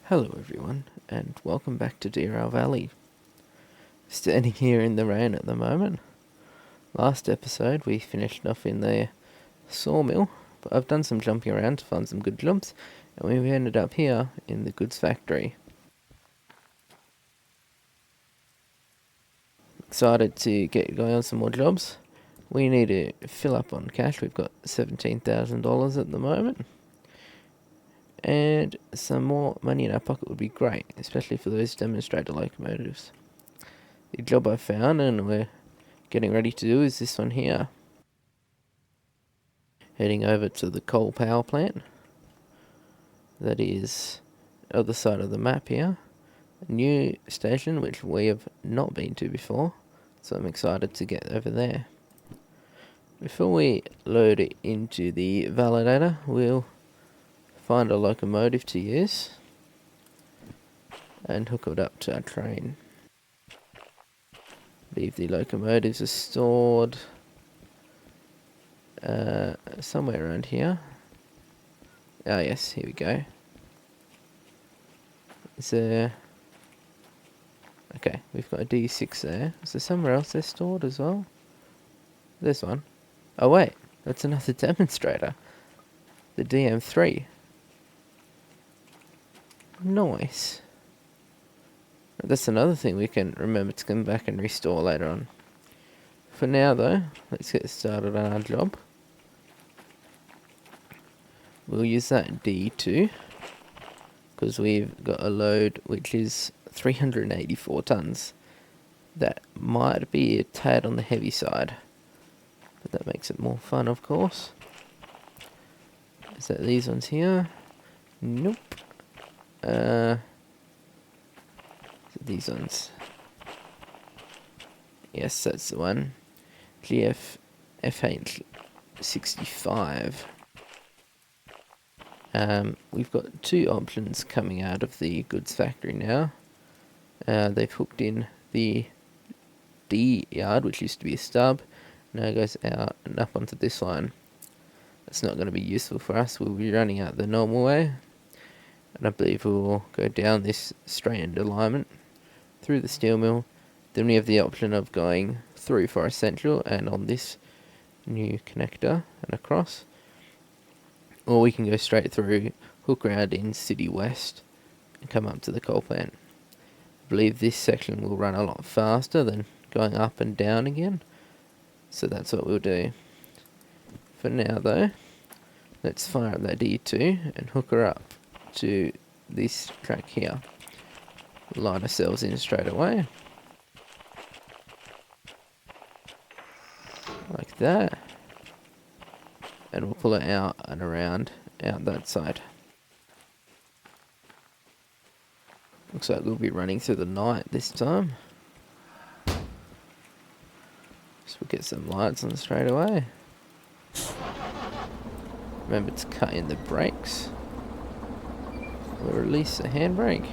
Hello everyone, and welcome back to Derail Valley. Standing here in the rain at the moment. Last episode we finished off in the sawmill, but I've done some jumping around to find some good jumps, and we've ended up here in the goods factory. Excited to get going on some more jobs. We need to fill up on cash. We've got $17,000 at the moment. And some more money in our pocket would be great, especially for those demonstrator locomotives. The job I found and we're getting ready to do is this one here. Heading over to the coal power plant. That is the other side of the map here. A new station which we have not been to before, so I'm excited to get over there. Before we load it into the validator, we'll find a locomotive to use and hook it up to our train. I believe the locomotives are stored somewhere around here. Oh yes, here we go. Is there... Okay, we've got a D6 there. Is there somewhere else they're stored as well? There's one. Oh wait, that's another demonstrator. The DM3. Nice. That's another thing we can remember to come back and restore later on. For now though, let's get started on our job. We'll use that D2 because we've got a load which is 384 tons. That might be a tad on the heavy side, but that makes it more fun, of course. Is that these ones here? Nope. These ones. Yes, that's the one. GF FH65. We've got two options coming out of the goods factory now. They've hooked in the D yard, which used to be a stub. Now it goes out and up onto this line. That's not going to be useful for us. We'll be running out the normal way. And I believe we'll go down this straightened alignment through the steel mill. Then we have the option of going through for essential and on this new connector and across. Or we can go straight through, hook around in City West and come up to the coal plant. I believe this section will run a lot faster than going up and down again. So that's what we'll do. For now though, let's fire up that D2 and hook her up to this track here. Line ourselves in straight away. Like that. And we'll pull it out and around out that side. Looks like we'll be running through the night this time. So we'll get some lights on straight away. Remember to cut in the brakes. We'll release the handbrake.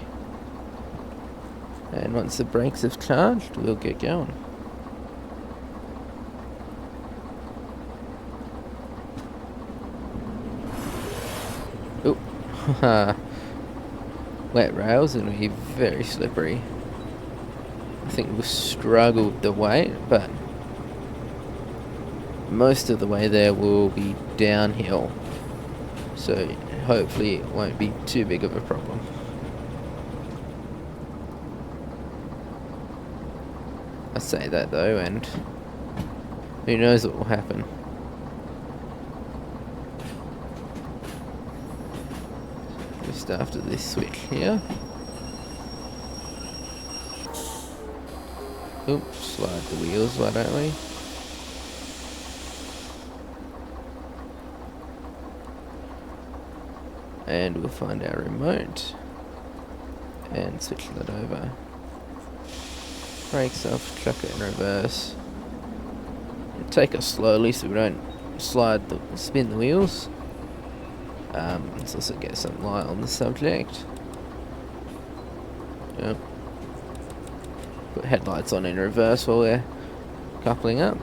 And once the brakes have charged, we'll get going. Oh, wet rails and be very slippery. I think we'll struggle with the weight, but most of the way there will be downhill. So hopefully it won't be too big of a problem. I say that though, and who knows what will happen. Just after this switch here. Oops, slide the wheels, why don't we? And we'll find our remote and switch that over. Brakes off, chuck it in reverse. Take us slowly so we don't spin the wheels. Let's also get some light on the subject. Yep. Put headlights on in reverse while we're coupling up.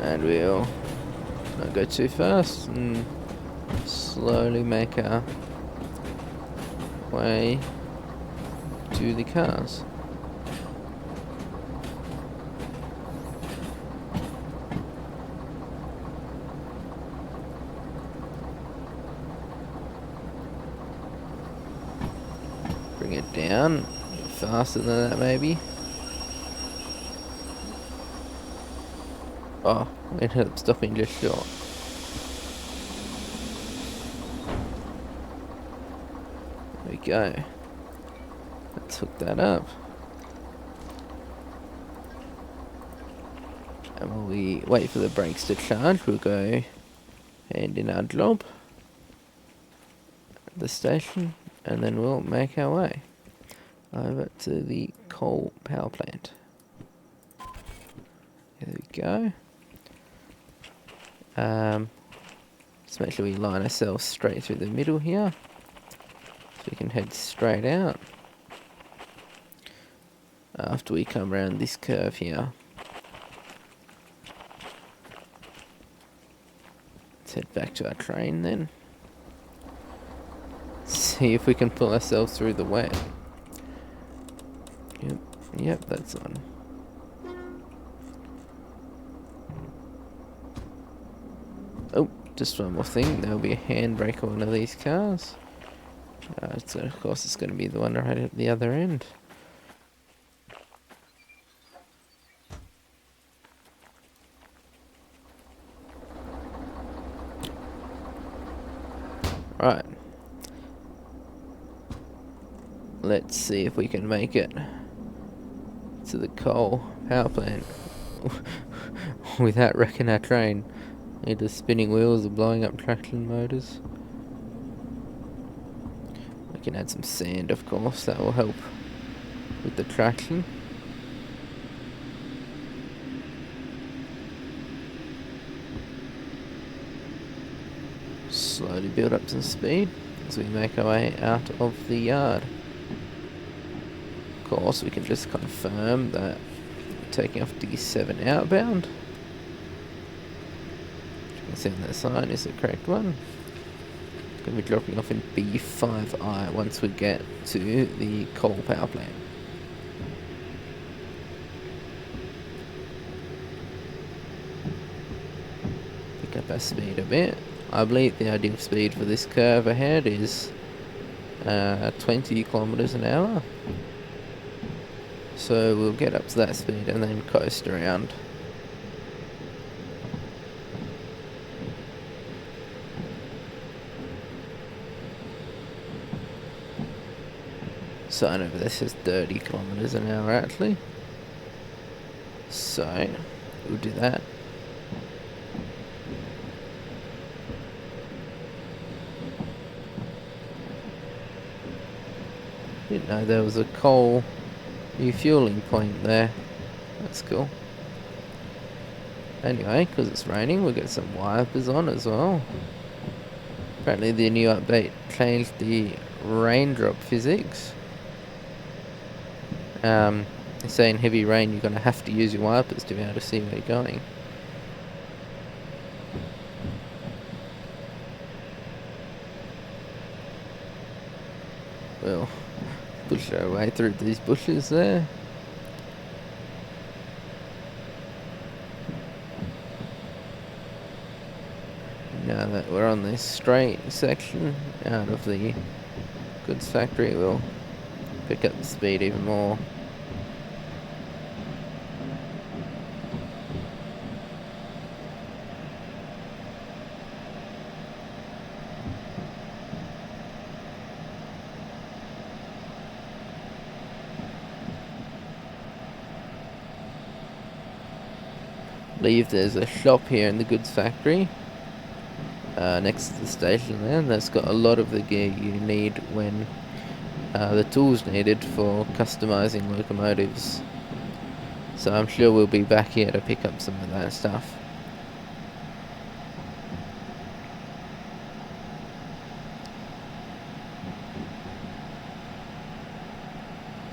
And we'll not go too fast and slowly make our way to the cars. Bring it down faster than that, maybe. Oh, it ended up stopping just short. There we go. Let's hook that up. And while we wait for the brakes to charge, we'll go hand in our job at the station, and then we'll make our way over to the coal power plant. There we go. Let's make sure we line ourselves straight through the middle here, so we can head straight out after we come around this curve here. Let's head back to our train then. See if we can pull ourselves through the wet. Yep, that's on. Oh, just one more thing. There'll be a handbrake on one of these cars. So of course it's going to be the one right at the other end. Right. Let's see if we can make it to the coal power plant without wrecking our train. Either spinning wheels or blowing up traction motors. We can add some sand, of course, that will help with the traction. Slowly build up some speed as we make our way out of the yard. Of course, we can just confirm that we're taking off D7 outbound. See on that sign is the correct one. Going to be dropping off in B5I once we get to the coal power plant. Pick up our speed a bit. I believe the ideal speed for this curve ahead is 20 kilometers an hour. So we'll get up to that speed and then coast around. Sign over there says 30 kilometers an hour actually. So we'll do that. Didn't know there was a coal refueling point there. That's cool. Anyway, because it's raining, we'll get some wipers on as well. Apparently the new update changed the raindrop physics. They say in heavy rain you're going to have to use your wipers to be able to see where you're going. We'll push our way through these bushes there. Now that we're on this straight section out of the goods factory, we'll pick up the speed even more. I believe there's a shop here in the goods factory next to the station there, and that's got a lot of the gear you need when the tools needed for customizing locomotives. So I'm sure we'll be back here to pick up some of that stuff.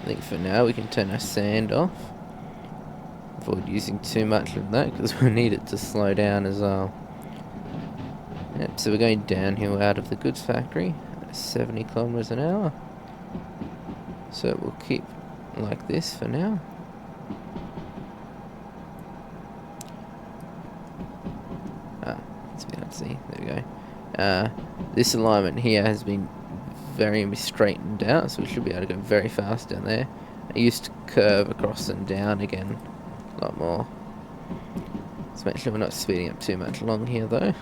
I think for now we can turn our sand off avoid using too much of that because we need it to slow down as well. Yep, so we're going downhill out of the goods factory at 70 kilometers an hour. So we'll keep like this for now. It's a bit hard to see. There we go. This alignment here has been very straightened out, so we should be able to go very fast down there. I used to curve across and down again a lot more. Let's make sure we're not speeding up too much along here though.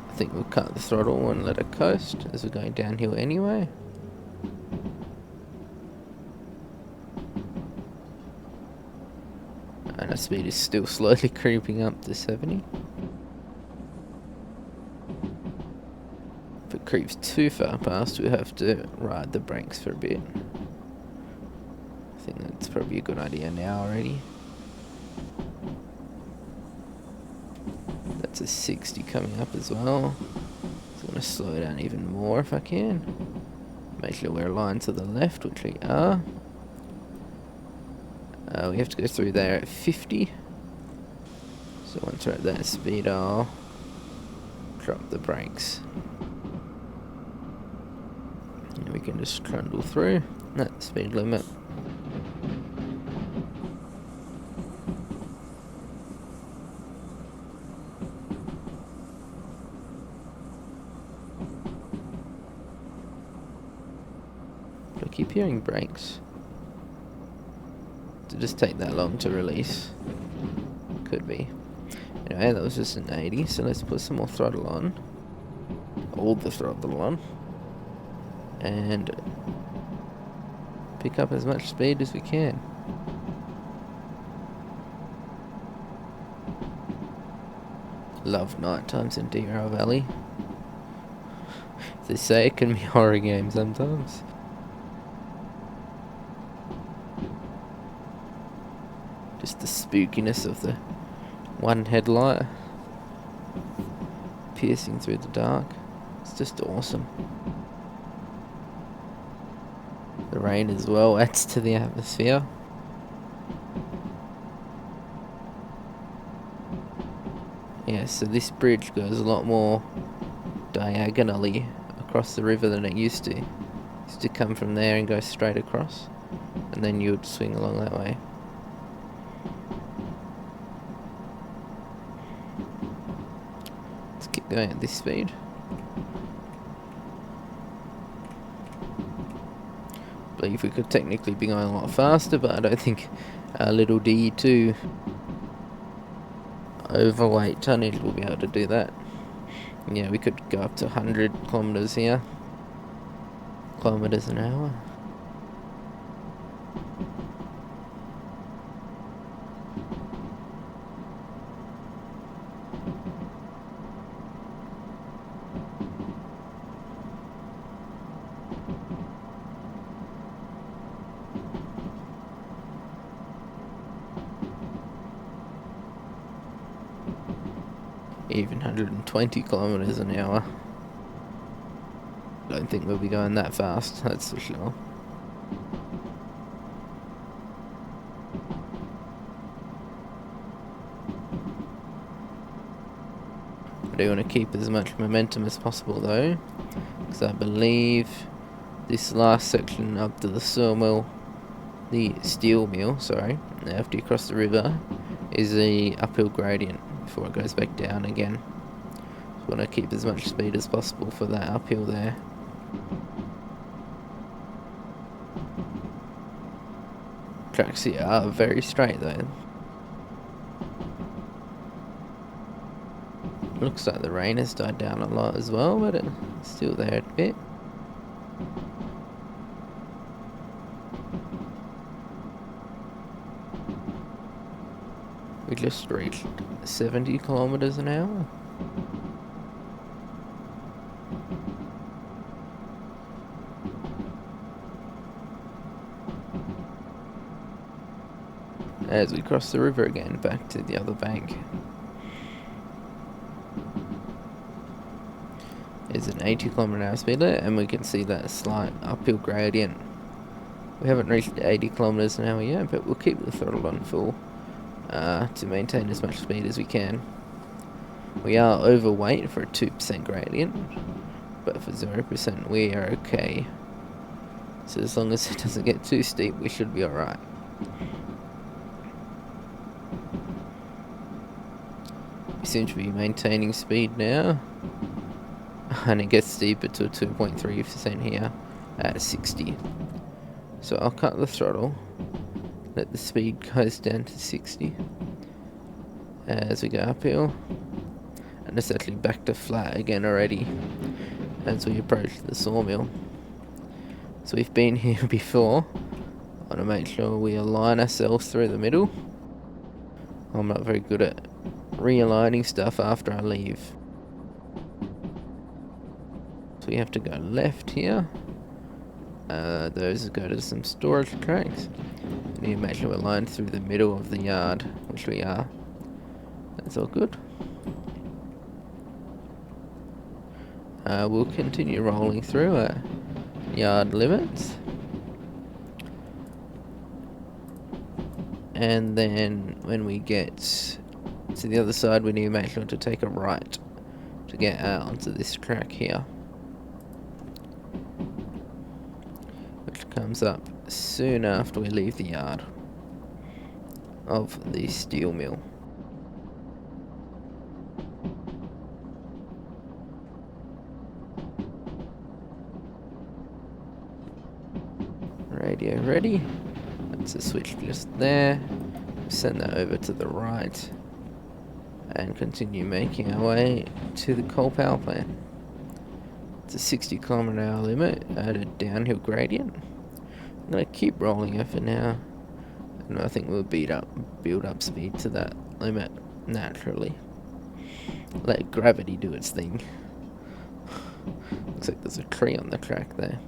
I think we'll cut the throttle and let it coast as we're going downhill anyway. And our speed is still slowly creeping up to 70. If it creeps too far past, we have to ride the brakes for a bit. I think that's probably a good idea now already. That's a 60 coming up as well. So I'm going to slow down even more if I can. Make sure we're aligned to the left, which we are. We have to go through there at 50. So once we're at that speed, I'll drop the brakes. And we can just trundle through at the speed limit. I keep hearing brakes. To just take that long to release. Could be. Anyway, that was just an 80, so let's put some more throttle on. All the throttle on. And pick up as much speed as we can. Love night times in Derail Valley. As they say, it can be a horror game sometimes. Just the spookiness of the one headlight piercing through the dark. It's just awesome. The rain as well adds to the atmosphere. Yeah, so this bridge goes a lot more diagonally across the river than it used to. It used to come from there and go straight across, and then you would swing along that way. Let's keep going at this speed. I believe we could technically be going a lot faster, but I don't think our little D2 overweight tonnage will be able to do that. Yeah, we could go up to 100 kilometers here. Kilometers an hour. Even 120 kilometers an hour. I don't think we'll be going that fast, that's for sure. I do want to keep as much momentum as possible though, because I believe this last section up to the sawmill, the steel mill, sorry, after you cross the river, is a uphill gradient before it goes back down again. So I want to keep as much speed as possible for that uphill there. Tracks here are very straight though. Looks like the rain has died down a lot as well, but it's still there a bit. We just reached 70 kilometers an hour. As we cross the river again, back to the other bank. is an 80 km/h speed limit, and we can see that slight uphill gradient. We haven't reached 80 km/h yet, but we'll keep the throttle on full to maintain as much speed as we can. We are overweight for a 2% gradient, but for 0% we are okay. So as long as it doesn't get too steep, we should be alright. We seem to be maintaining speed now, and it gets steeper to 2.3% here at 60. So I'll cut the throttle, let the speed goes down to 60 as we go uphill, and it's actually back to flat again already as we approach the sawmill. So we've been here before. I want to make sure we align ourselves through the middle. I'm not very good at realigning stuff after I leave. So we have to go left here. Those go to some storage tracks. We need to make sure we're lined through the middle of the yard, which we are. That's all good. We'll continue rolling through at yard limits. And then when we get to the other side, we need to make sure to take a right to get out onto this track here, which comes up soon after we leave the yard of the steel mill. Radio ready. That's a switch just there. Send that over to the right and continue making our way to the coal power plant. It's a 60 km/h limit at a downhill gradient. I'm going to keep rolling it for now, and I think we'll build up speed to that limit naturally. Let gravity do its thing. Looks like there's a tree on the track there.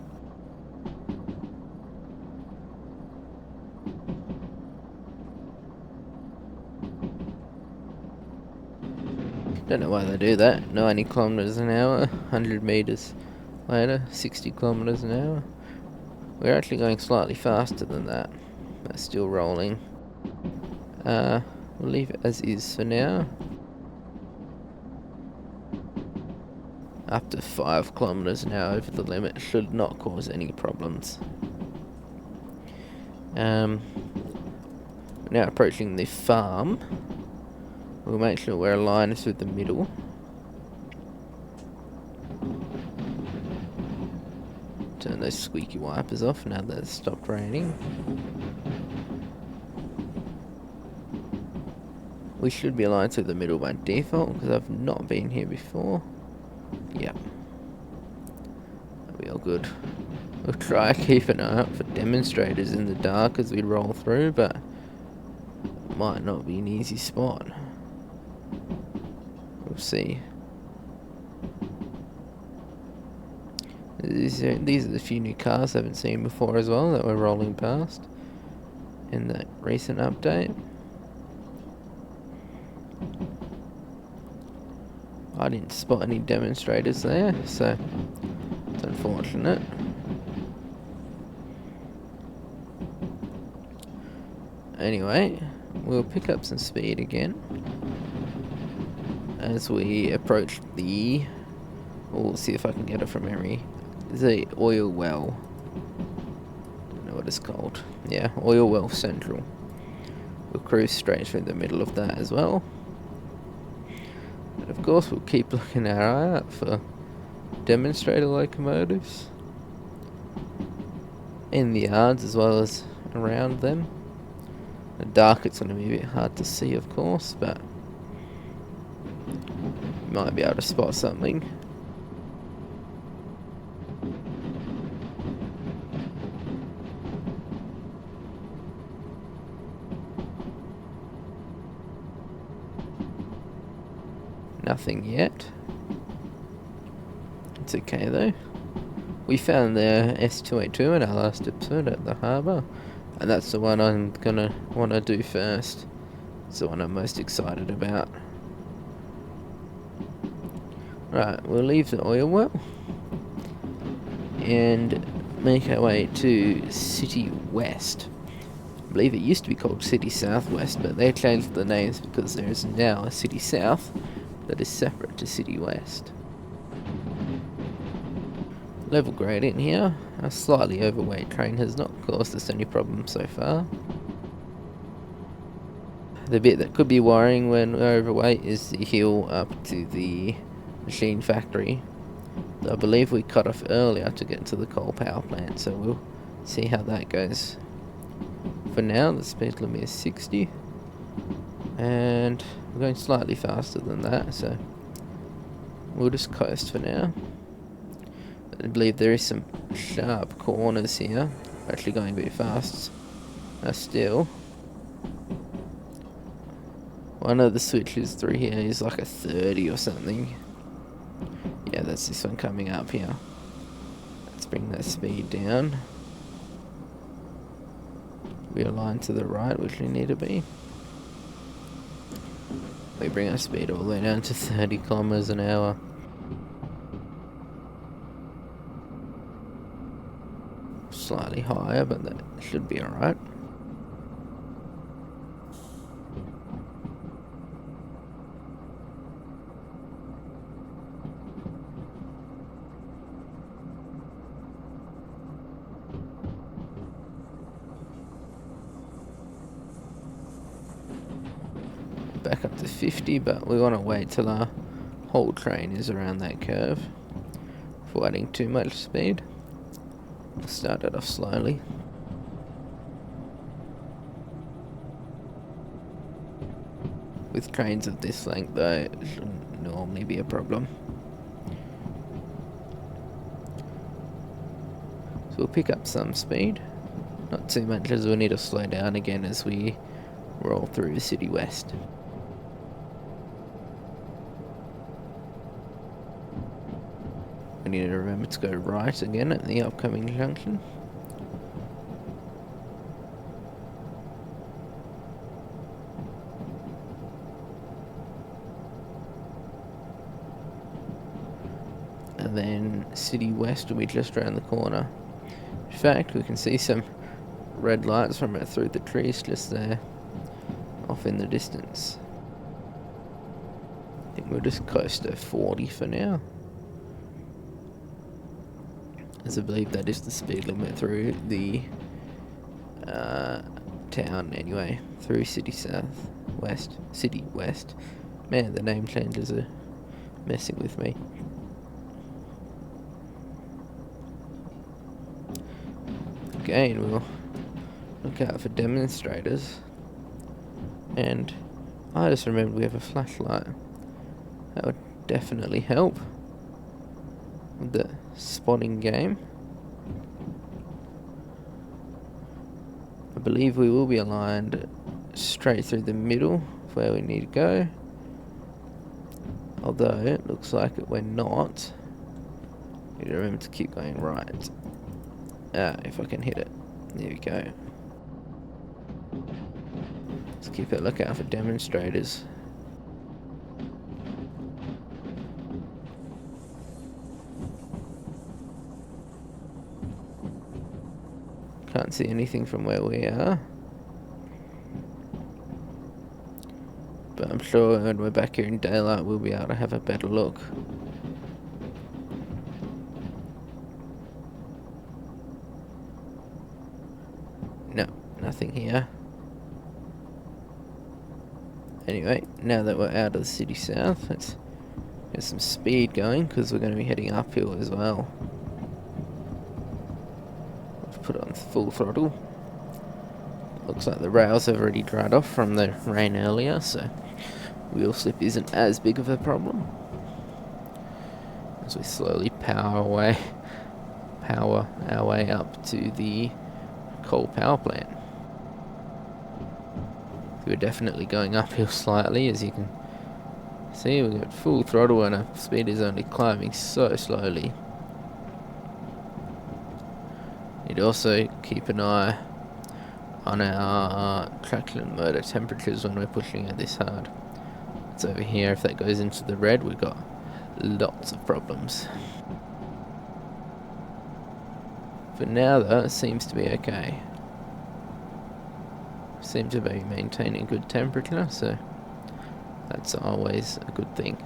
Don't know why they do that. 90 km/h, 100 meters later, 60 km/h. We're actually going slightly faster than that. That's still rolling. We'll leave it as is for now. Up to 5 km/h over the limit should not cause any problems. We're now approaching the farm. We'll make sure we're aligned through the middle. Turn those squeaky wipers off now that it's stopped raining. We should be aligned through the middle by default because I've not been here before. Yep. That'll be all good. We'll try to keep an eye out for demonstrators in the dark as we roll through, but it might not be an easy spot. We'll see. These are the few new cars I haven't seen before as well that we're rolling past in that recent update. I didn't spot any demonstrators there, so it's unfortunate. Anyway, we'll pick up some speed again as we approach the... We'll see if I can get it from memory. The oil well. Don't know what it's called. Yeah, oil well central. We'll cruise straight through the middle of that as well. And of course we'll keep looking our eye out for demonstrator locomotives in the yards as well as around them. In the dark it's going to be a bit hard to see, of course, but you might be able to spot something. Nothing yet. It's okay though. We found the S282 in our last episode at the harbour, and that's the one I'm gonna want to do first. It's the one I'm most excited about. Right, we'll leave the oil well and make our way to City West. I believe it used to be called City Southwest, but they changed the names because there is now a City South that is separate to City West. Level gradient here. A slightly overweight train has not caused us any problems so far. The bit that could be worrying when we're overweight is the hill up to the machine factory. I believe we cut off earlier to get to the coal power plant, so we'll see how that goes. For now, the speed limit is 60, and we're going slightly faster than that, so we'll just coast for now. I believe there is some sharp corners here. We're actually going a bit fast. Still, one of the switches through here is like a 30 or something. Yeah, that's this one coming up here. Let's bring that speed down. We align to the right, which we need to be. We bring our speed all the way down to 30 kilometers an hour. Slightly higher, but that should be alright. Back up to 50, but we want to wait till our whole train is around that curve before adding too much speed. We'll start it off slowly. With trains of this length though, it shouldn't normally be a problem. So we'll pick up some speed. Not too much, as we'll need to slow down again as we roll through City West. We need to remember to go right again at the upcoming junction. And then City West will be just around the corner. In fact, we can see some red lights from it through the trees just there, off in the distance. I think we'll just coast to 40 for now, as I believe that is the speed limit through the town anyway, through City West. Man, the name changes are messing with me. Again, we'll look out for demonstrators, and I just remembered we have a flashlight. That would definitely help with the spotting game. I believe we will be aligned straight through the middle of where we need to go, although it looks like we're not. We need to remember to keep going right. If I can hit it. There we go. Let's keep a lookout for demonstrators. Can't see anything from where we are, but I'm sure when we're back here in daylight we'll be able to have a better look. No, nothing here. Anyway, now that we're out of the city south, let's get some speed going, because we're going to be heading uphill as well. Let's put it on full throttle. Looks like the rails have already dried off from the rain earlier, so wheel slip isn't as big of a problem. As we slowly power our way up to the coal power plant. We're definitely going uphill slightly, as you can see. We've got full throttle and our speed is only climbing so slowly. Need to also keep an eye on our traction motor temperatures when we're pushing it this hard. It's over here. If that goes into the red, we've got lots of problems. For now though, it seems to be okay. Seem to be maintaining good temperature, so that's always a good thing.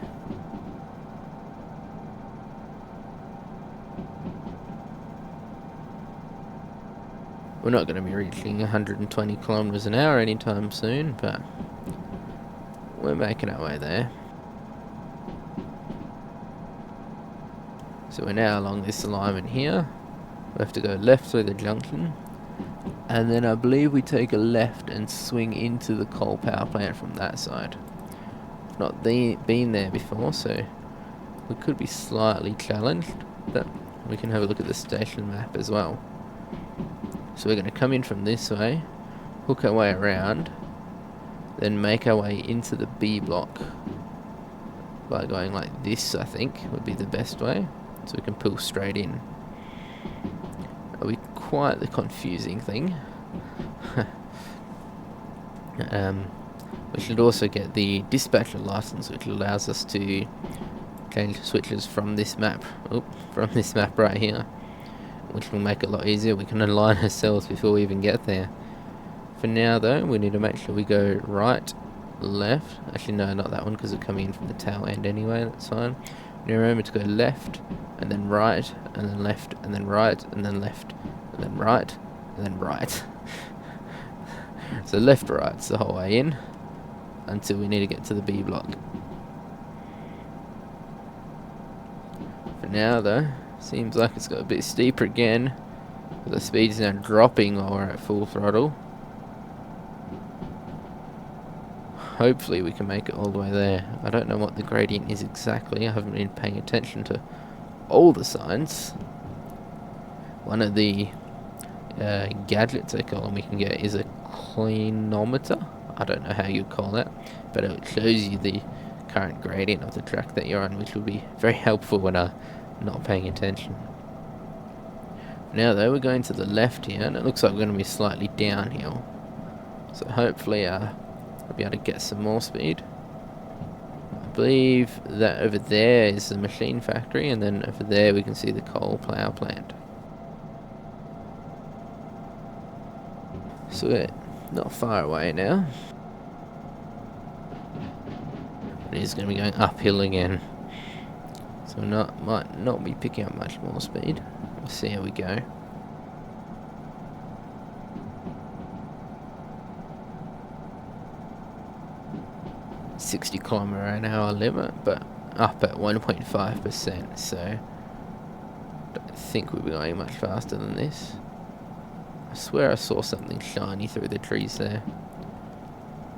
We're not going to be reaching 120 kilometers an hour anytime soon, but we're making our way there. So we're now along this alignment here. We have to go left through the junction, and then I believe we take a left and swing into the coal power plant from that side. I've not been there before, so we could be slightly challenged, but we can have a look at the station map as well. So we're going to come in from this way, hook our way around, then make our way into the B block by going like this, I think would be the best way, so we can pull straight in. It'll be quite the confusing thing. We should also get the dispatcher license, which allows us to change switches from this map, right here, which will make it a lot easier. We can align ourselves before we even get there. For now though, we need to make sure we go right, left. Actually no, not that one, because we're coming in from the tail end anyway, that's fine. Now remember to go left, and then right, and then left, and then right, and then left, and then right, and then right. So left, right's the whole way in, until we need to get to the B block. For now though, seems like it's got a bit steeper again. The speed's now dropping while we're at full throttle. Hopefully we can make it all the way there. I don't know what the gradient is exactly. I haven't been paying attention to all the signs. One of the gadgets, they call them, we can get is a clinometer. I don't know how you'd call that, but it shows you the current gradient of the track that you're on, which will be very helpful when not paying attention. Now though, we're going to the left here, and it looks like we're going to be slightly downhill. So hopefully I'll be able to get some more speed. I believe that over there is the machine factory, and then over there we can see the coal power plant. So we're not far away now. It is going to be going uphill again. So might not be picking up much more speed. We'll see how we go. /km/h limit, but up at 1.5%, so don't think we'll be going much faster than this. I swear I saw something shiny through the trees there.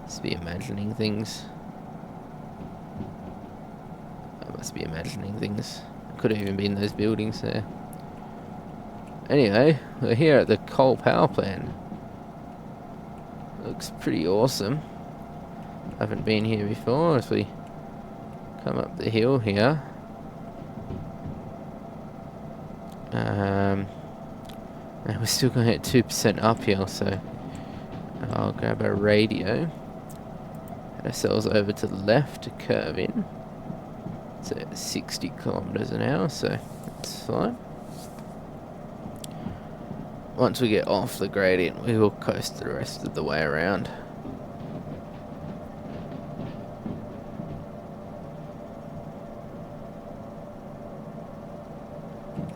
Must be imagining things. Could have even been those buildings there. Anyway, we're here at the coal power plant. Looks pretty awesome. Haven't been here before. As we come up the hill here, and we're still going at 2% uphill, so I'll grab our radio, head ourselves over to the left to curve in. It's at 60 km/h, so that's fine. Once we get off the gradient, we will coast the rest of the way around.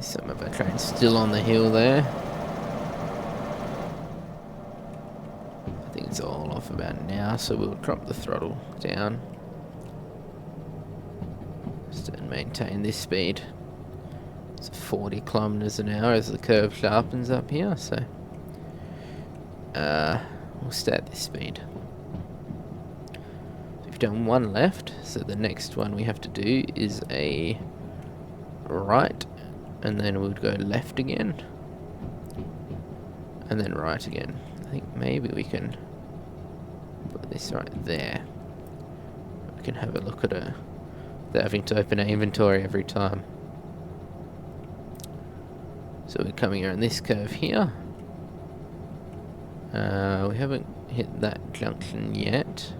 Some of our trains still on the hill there. I think it's all off about now, so we'll drop the throttle down. Just to maintain this speed. It's 40 km/h as the curve sharpens up here, so we'll stay at this speed. We've done one left, so the next one we have to do is a right, and then we'll go left again, and then right again. I think maybe we can put this right there. We can have a look at it without having to open our inventory every time. So we're coming around this curve here. We haven't hit that junction yet.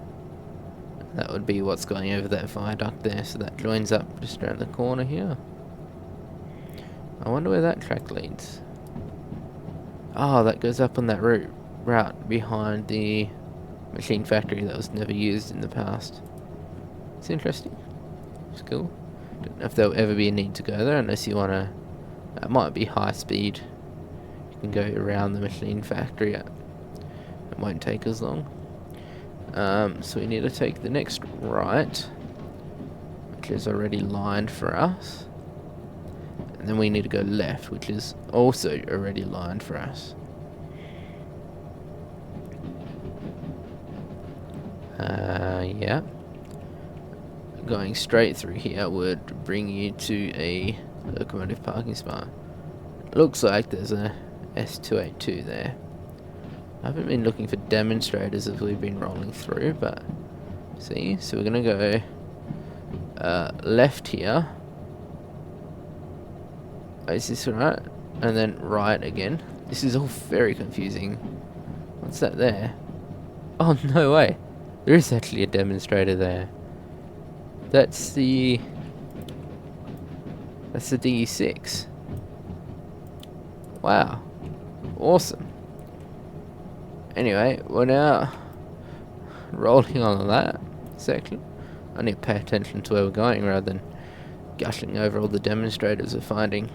That would be what's going over that viaduct there, so that joins up just around the corner here. I wonder where that track leads. Oh, that goes up on that route behind the machine factory that was never used in the past. It's interesting. It's cool. Don't know if there'll ever be a need to go there unless you want to... That might be high speed. You can go around the machine factory. It won't take as long. So we need to take the next right, which is already lined for us. And then we need to go left, which is also already lined for us. Yeah. Going straight through here would bring you to a locomotive parking spot. Looks like there's a S282 there. I haven't been looking for demonstrators as we've been rolling through, but see, so we're gonna go left here. Oh, is this right? And then right again. This is all very confusing. What's that there? Oh, no way. There is actually a demonstrator there. That's the DE6. Wow. Awesome. Anyway, we're now rolling on that section. I need to pay attention to where we're going rather than gushing over all the demonstrators we're finding.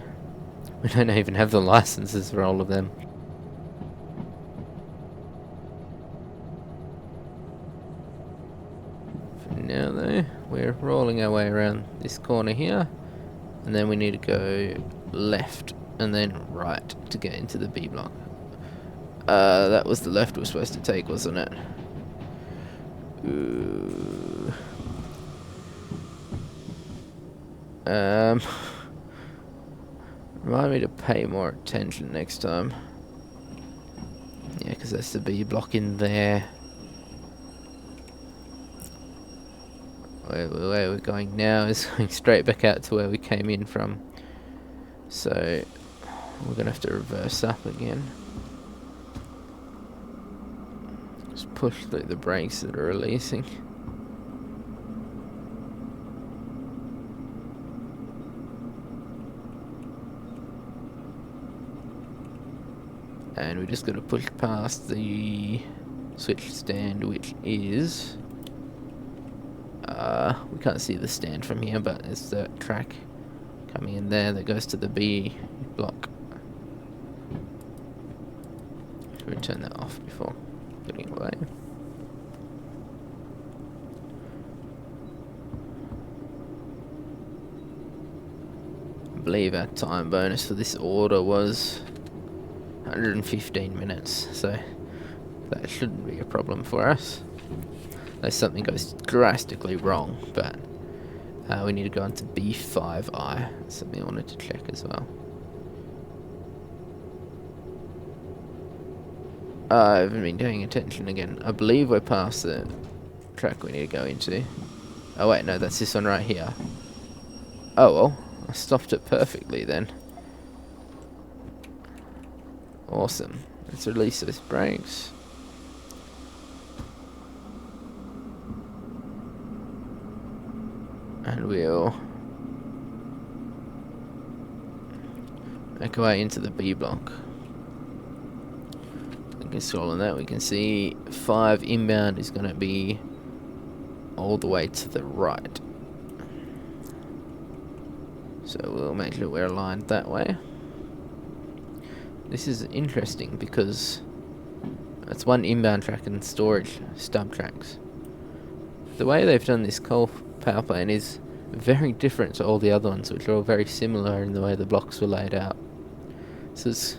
We don't even have the licenses for all of them. For now though, we're rolling our way around this corner here, and then we need to go left and then right to get into the B block. That was the left we're supposed to take, wasn't it? Ooh. Remind me to pay more attention next time. Yeah, because that's the B block in there. Where we're going now is going straight back out to where we came in from. So we're going to have to reverse up again. Just push through the brakes that are releasing. And we just got to push past the switch stand, which is... we can't see the stand from here, but it's the track coming in there that goes to the B block. Should we turn that off before getting away? I believe our time bonus for this order was 115 minutes, so that shouldn't be a problem for us. Unless something goes drastically wrong, but we need to go on to B5I. That's something I wanted to check as well. I haven't been paying attention again. I believe we're past the track we need to go into. Oh wait, no, that's this one right here. Oh well, I stopped it perfectly then. Awesome. Let's release those brakes. And we'll make our way into the B block. We can scroll on that, we can see 5 inbound is going to be all the way to the right. So we'll make sure we're aligned that way. This is interesting because it's one inbound track and storage stub tracks. The way they've done this coal power plant is very different to all the other ones, which are all very similar in the way the blocks were laid out. So it's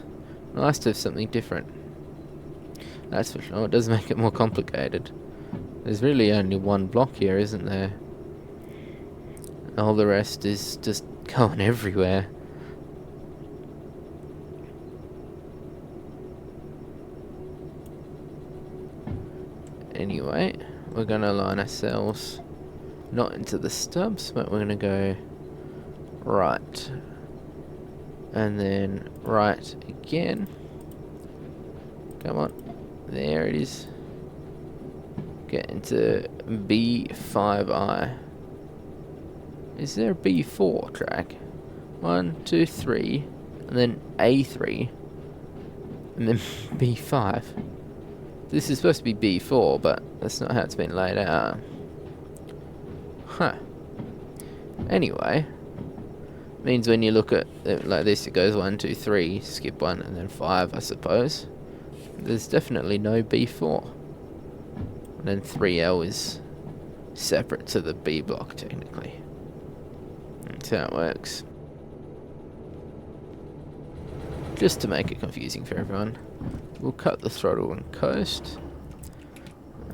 nice to have something different. That's for sure. It does make it more complicated. There's really only one block here, isn't there? All the rest is just going everywhere. Anyway, we're going to align ourselves not into the stubs, but we're going to go right. And then right again. Come on. There it is. get into B5I. Is there a B4 track? 1, 2, 3, and then A3, and then B5. This is supposed to be B4, but that's not how it's been laid out. Huh. Anyway, means when you look at it like this, it goes 1, 2, 3, skip 1, and then 5, I suppose. There's definitely no B4. And then 3L is separate to the B block, technically. That's how it works. Just to make it confusing for everyone, we'll cut the throttle and coast.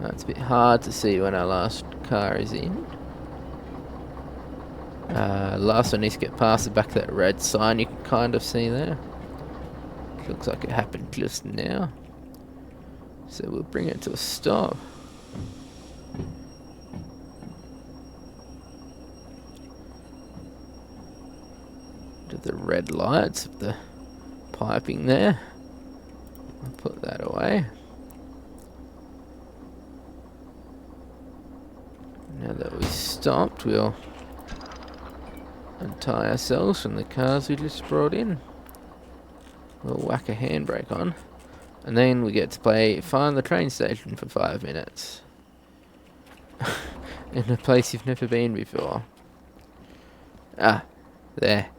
It's a bit hard to see when our last car is in. Last one needs to get past the back of that red sign you can kind of see there. Looks like it happened just now. So we'll bring it to a stop. To the red lights of the piping there. I'll put that away. Now that we've stopped, we'll untie ourselves from the cars we just brought in. We'll whack a handbrake on, and then we get to play Find the Train Station for 5 minutes. In a place you've never been before. Ah, there.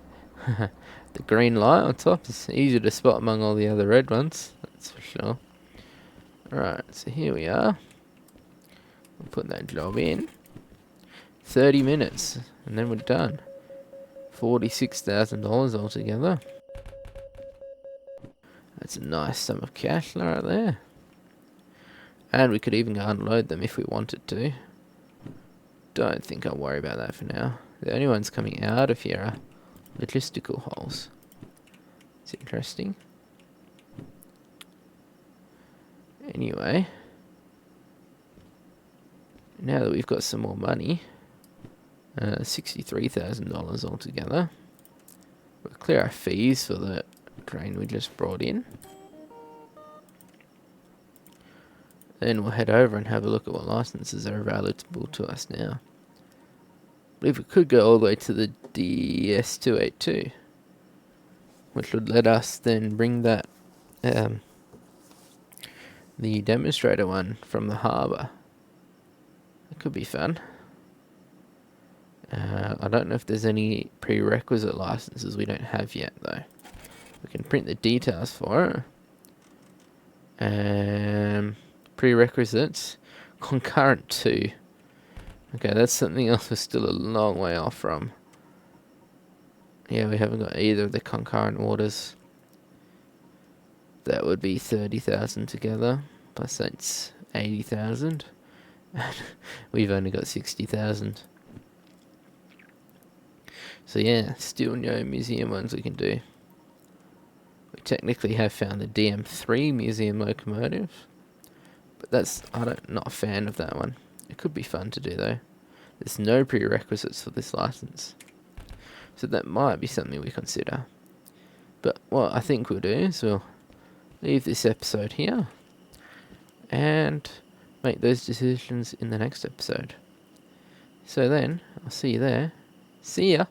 The green light on top is easier to spot among all the other red ones, that's for sure. Alright, so here we are. We'll put that job in. 30 minutes, and then we're done. $46,000 altogether. That's a nice sum of cash right there. And we could even go unload them if we wanted to. Don't think I'll worry about that for now. The only ones coming out of here are logistical holes. It's interesting. Anyway, now that we've got some more money, $63,000 altogether, we'll clear our fees for the train we just brought in. Then we'll head over and have a look at what licenses are available to us now. I believe we could go all the way to the DS282, which would let us then bring that the demonstrator one from the harbour. It could be fun. I don't know if there's any prerequisite licenses we don't have yet, though. We can print the details for it. Prerequisites, concurrent 2. Okay, that's something else we're still a long way off from. Yeah, we haven't got either of the concurrent orders. That would be 30,000 together, plus that's 80,000. And we've only got 60,000. So yeah, still no museum ones we can do. We technically have found the DM3 museum locomotive, but that's, I'm not a fan of that one. It could be fun to do though. There's no prerequisites for this license, so that might be something we consider. But what I think we'll do is we'll leave this episode here and make those decisions in the next episode. So then, I'll see you there. See ya!